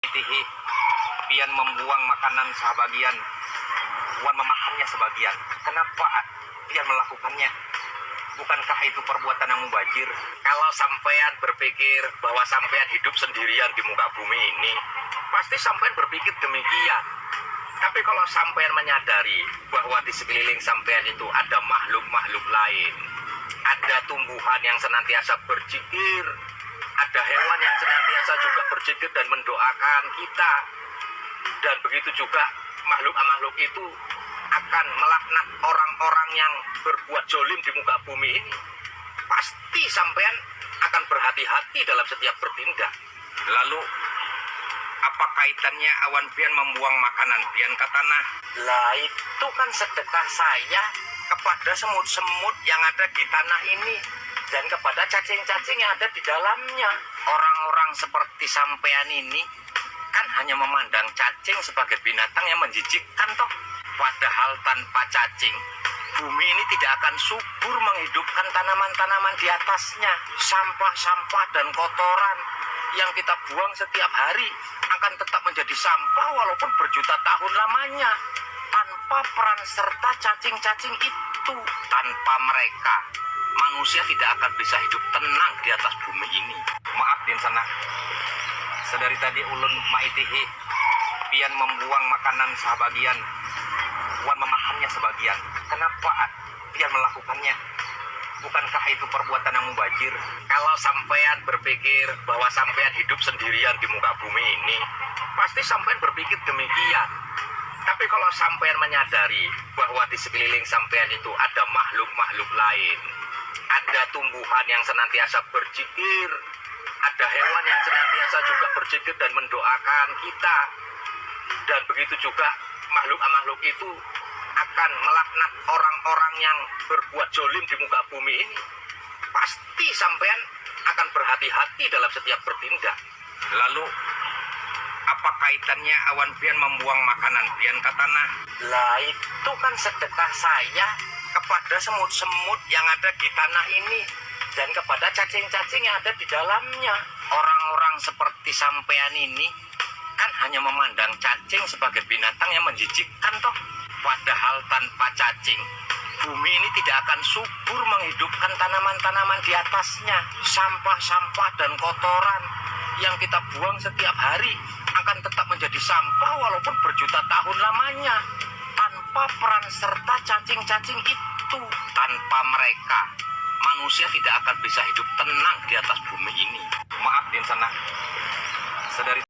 Itihi, pian membuang makanan sebagian, wan memakannya sebagian. Kenapa pian melakukannya? Bukankah itu perbuatan yang mubazir? Kalau sampean berpikir bahwa sampean hidup sendirian di muka bumi ini, pasti sampean berpikir demikian. Tapi kalau sampean menyadari bahwa di sekeliling sampean itu ada makhluk-makhluk lain, ada tumbuhan yang senantiasa berzikir, ada hewan yang senantiasa juga berzikir dan mendoakan kita, dan begitu juga makhluk-makhluk itu akan melaknat orang-orang yang berbuat zolim di muka bumi ini, pasti sampean akan berhati-hati dalam setiap bertindak. Lalu apa kaitannya awan pian membuang makanan pian ke tanah? Lah itu kan sedekah saya kepada semut-semut yang ada di tanah ini dan kepada cacing-cacing yang ada di dalamnya. Orang-orang seperti sampean ini kan hanya memandang cacing sebagai binatang yang menjijikkan toh. Padahal tanpa cacing, bumi ini tidak akan subur menghidupkan tanaman-tanaman di atasnya. Sampah-sampah dan kotoran yang kita buang setiap hari akan tetap menjadi sampah walaupun berjuta tahun lamanya. Tanpa peran serta cacing-cacing itu, tanpa mereka, manusia tidak akan bisa hidup tenang di atas bumi ini. Maaf din sana, sedari tadi ulun maitihi, pian membuang makanan sebagian, wan memakannya sebagian. Kenapa pian melakukannya? Bukankah itu perbuatan yang mubazir? Kalau sampean berpikir bahwa sampean hidup sendirian di muka bumi ini, pasti sampean berpikir demikian. Tapi kalau sampean menyadari bahwa di sekeliling sampean itu ada makhluk-makhluk lain, ada tumbuhan yang senantiasa berzikir, ada hewan yang senantiasa juga berzikir dan mendoakan kita, dan begitu juga makhluk-makhluk itu akan melaknat orang-orang yang berbuat zolim di muka bumi ini, pasti sampean akan berhati-hati dalam setiap bertindak. Lalu apa kaitannya awan pian membuang makanan pian ke tanah? Lah itu kan sedekah saya kepada semut-semut yang ada di tanah ini dan kepada cacing-cacing yang ada di dalamnya. Orang-orang seperti sampean ini kan hanya memandang cacing sebagai binatang yang menjijikkan toh. Padahal tanpa cacing, bumi ini tidak akan subur menghidupkan tanaman-tanaman di atasnya. Sampah-sampah dan kotoran yang kita buang setiap hari akan tetap menjadi sampah walaupun berjuta tahun lamanya. Tanpa peran serta cacing-cacing itu, tanpa mereka, manusia tidak akan bisa hidup tenang di atas bumi ini. Maaf din sana, sedari